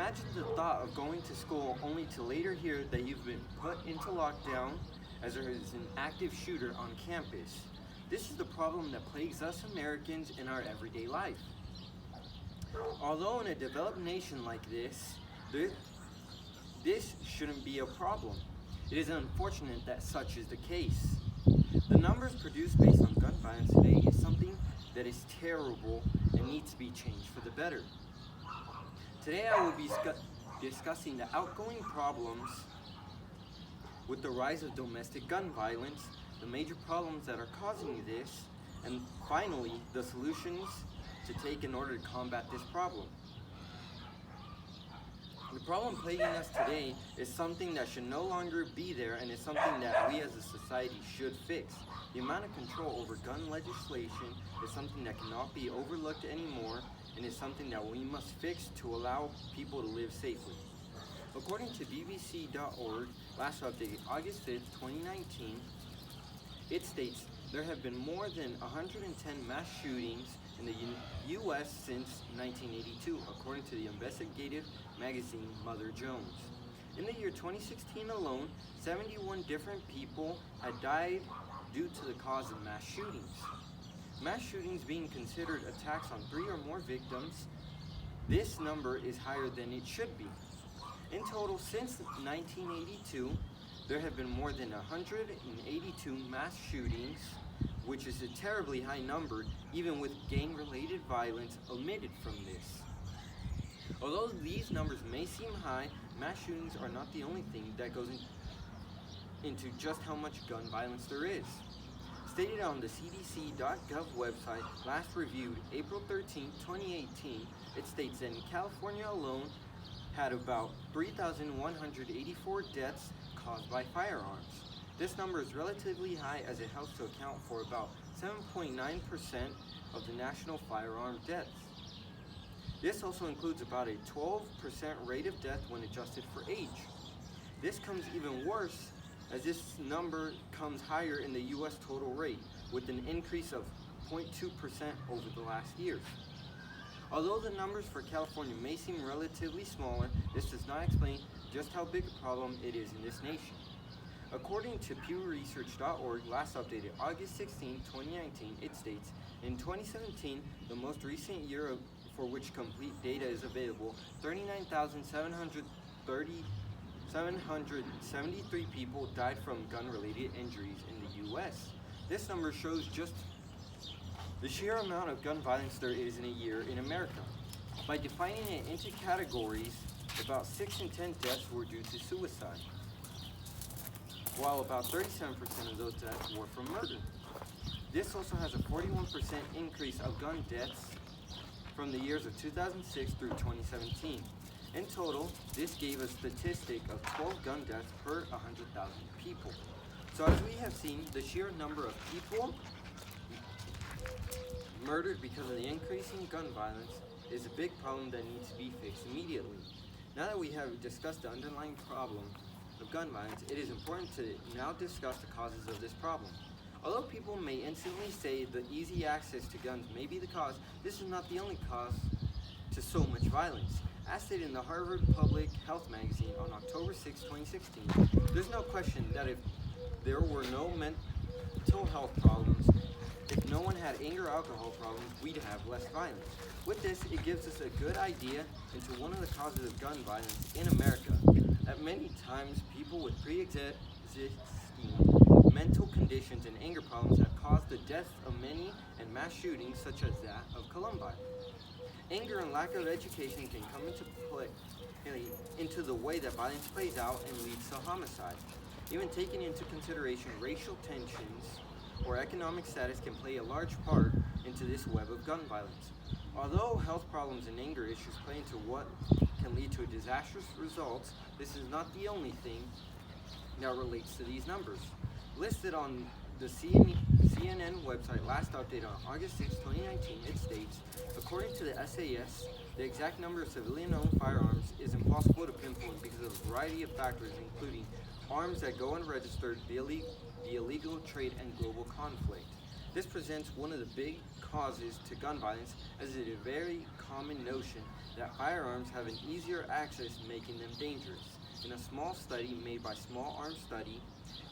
Imagine the thought of going to school only to later hear that you've been put into lockdown as there is an active shooter on campus. This is the problem that plagues us Americans in our everyday life. Although in a developed nation like this shouldn't be a problem. It is unfortunate that such is the case. The numbers produced based on gun violence today is something that is terrible and needs to be changed for the better. Today I will be discussing the outgoing problems with the rise of domestic gun violence, the major problems that are causing this, and finally the solutions to take in order to combat this problem. The problem plaguing us today is something that should no longer be there and is something that we as a society should fix. The amount of control over gun legislation is something that cannot be overlooked anymore and is something that we must fix to allow people to live safely. According to BBC.org, last updated August 5th, 2019, it states there have been more than 110 mass shootings in the U.S. since 1982, according to the investigative magazine Mother Jones. In the year 2016 alone, 71 different people had died due to the cause of mass shootings. Mass shootings being considered attacks on 3 or more victims, this number is higher than it should be. In total, since 1982, there have been more than 182 mass shootings, which is a terribly high number, even with gang-related violence omitted from this. Although these numbers may seem high, mass shootings are not the only thing that goes into just how much gun violence there is. Stated on the CDC.gov website, last reviewed April 13, 2018, it states that in California alone had about 3,184 deaths caused by firearms. This number is relatively high as it helps to account for about 7.9% of the national firearm deaths. This also includes about a 12% rate of death when adjusted for age. This comes even worse as this number comes higher in the U.S. total rate, with an increase of 0.2% over the last years. Although the numbers for California may seem relatively smaller, this does not explain just how big a problem it is in this nation. According to PewResearch.org, last updated August 16, 2019, it states, in 2017, the most recent year for which complete data is available, 39,773 people died from gun-related injuries in the U.S. This number shows just the sheer amount of gun violence there is in a year in America. By defining it into categories, about 6 in 10 deaths were due to suicide, while about 37% of those deaths were from murder. This also has a 41% increase of gun deaths from the years of 2006 through 2017. In total, this gave a statistic of 12 gun deaths per 100,000 people. So as we have seen, the sheer number of people murdered because of the increasing gun violence is a big problem that needs to be fixed immediately. Now that we have discussed the underlying problem of gun violence, it is important to now discuss the causes of this problem. Although people may instantly say the easy access to guns may be the cause, this is not the only cause to so much violence. As stated in the Harvard Public Health magazine on October 6, 2016, there's no question that if there were no mental health problems, if no one had anger or alcohol problems, we'd have less violence. With this, it gives us a good idea into one of the causes of gun violence in America. At many times, people with pre-existing mental conditions and anger problems have caused the deaths of many and mass shootings such as that of Columbine. Anger and lack of education can come into the way that violence plays out and leads to homicide. Even taking into consideration racial tensions or economic status can play a large part into this web of gun violence. Although health problems and anger issues play into what can lead to disastrous results, this is not the only thing that relates to these numbers. Listed on the CNN website last updated on August 6, 2019, it states, according to the SAS, the exact number of civilian-owned firearms is impossible to pinpoint because of a variety of factors, including arms that go unregistered, the illegal trade, and global conflict. This presents one of the big causes to gun violence, as it is a very common notion that firearms have an easier access, making them dangerous. In a small study made by Small Arms Study,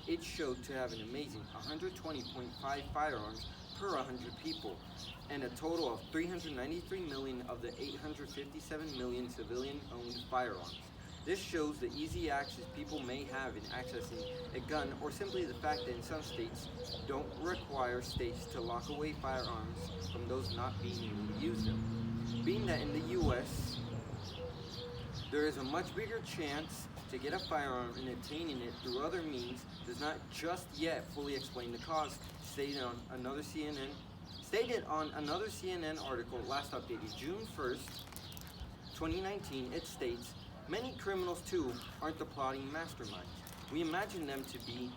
it showed to have an amazing 120.5 firearms per 100 people, and a total of 393 million of the 857 million civilian-owned firearms. This shows the easy access people may have in accessing a gun, or simply the fact that in some states don't require states to lock away firearms from those not being able to use them. Being that in the U.S., there is a much bigger chance to get a firearm, and obtaining it through other means does not just yet fully explain the cause, stated on another CNN article last updated June 1st, 2019. It states, many criminals too aren't the plotting masterminds. We imagine them to be.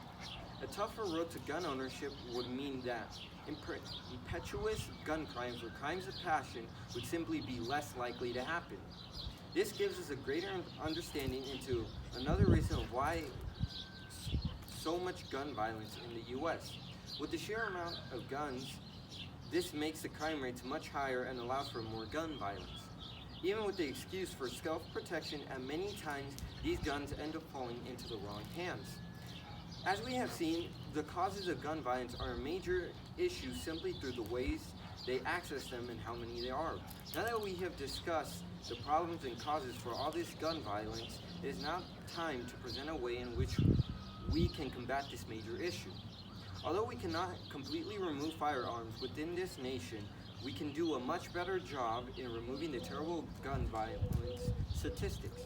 A tougher road to gun ownership would mean that impetuous gun crimes or crimes of passion would simply be less likely to happen. This gives us a greater understanding into another reason of why so much gun violence in the U.S. With the sheer amount of guns, this makes the crime rates much higher and allows for more gun violence. Even with the excuse for self-protection, at many times these guns end up falling into the wrong hands. As we have seen, the causes of gun violence are a major issue simply through the ways they access them and how many there are. Now that we have discussed the problems and causes for all this gun violence, it is now time to present a way in which we can combat this major issue. Although we cannot completely remove firearms within this nation, we can do a much better job in removing the terrible gun violence statistics.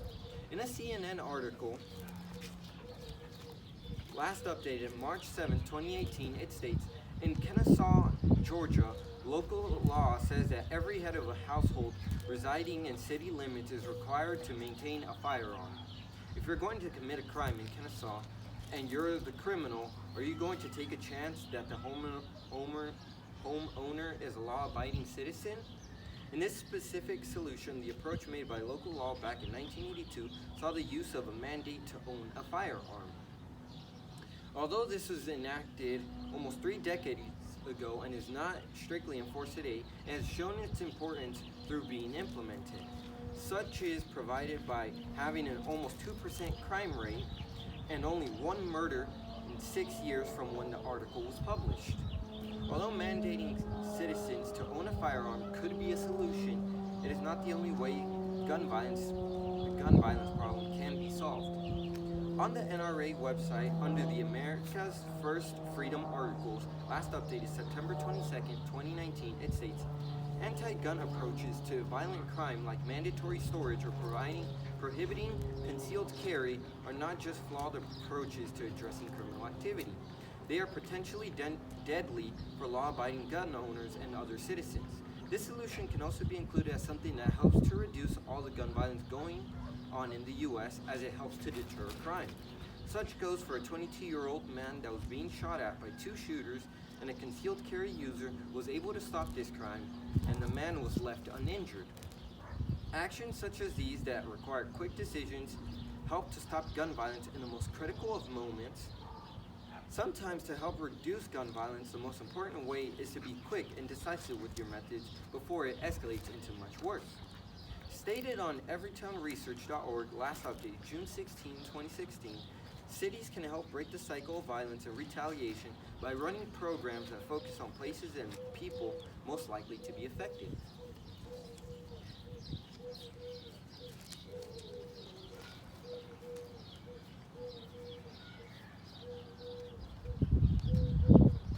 In a CNN article, last updated March 7, 2018, it states, in Kennesaw, Georgia, local law says that every head of a household residing in city limits is required to maintain a firearm. If you're going to commit a crime in Kennesaw and you're the criminal, are you going to take a chance that the homeowner is a law-abiding citizen? In this specific solution, the approach made by local law back in 1982 saw the use of a mandate to own a firearm. Although this was enacted almost 3 decades ago and is not strictly enforced today, it has shown its importance through being implemented. Such is provided by having an almost 2% crime rate and only 1 murder in 6 years from when the article was published. Although mandating citizens to own a firearm could be a solution, it is not the only way the gun violence problem can be solved. On the NRA website, under the America's First Freedom articles, last updated September 22nd, 2019, it states, anti-gun approaches to violent crime like mandatory storage or prohibiting concealed carry are not just flawed approaches to addressing criminal activity. They are potentially deadly for law-abiding gun owners and other citizens. This solution can also be included as something that helps to reduce all the gun violence going on in the U.S. as it helps to deter crime. Such goes for a 22-year-old man that was being shot at by 2 shooters, and a concealed carry user was able to stop this crime, and the man was left uninjured. Actions such as these that require quick decisions help to stop gun violence in the most critical of moments. Sometimes, to help reduce gun violence, the most important way is to be quick and decisive with your methods before it escalates into much worse. Stated on everytownresearch.org, last update, June 16, 2016, cities can help break the cycle of violence and retaliation by running programs that focus on places and people most likely to be affected.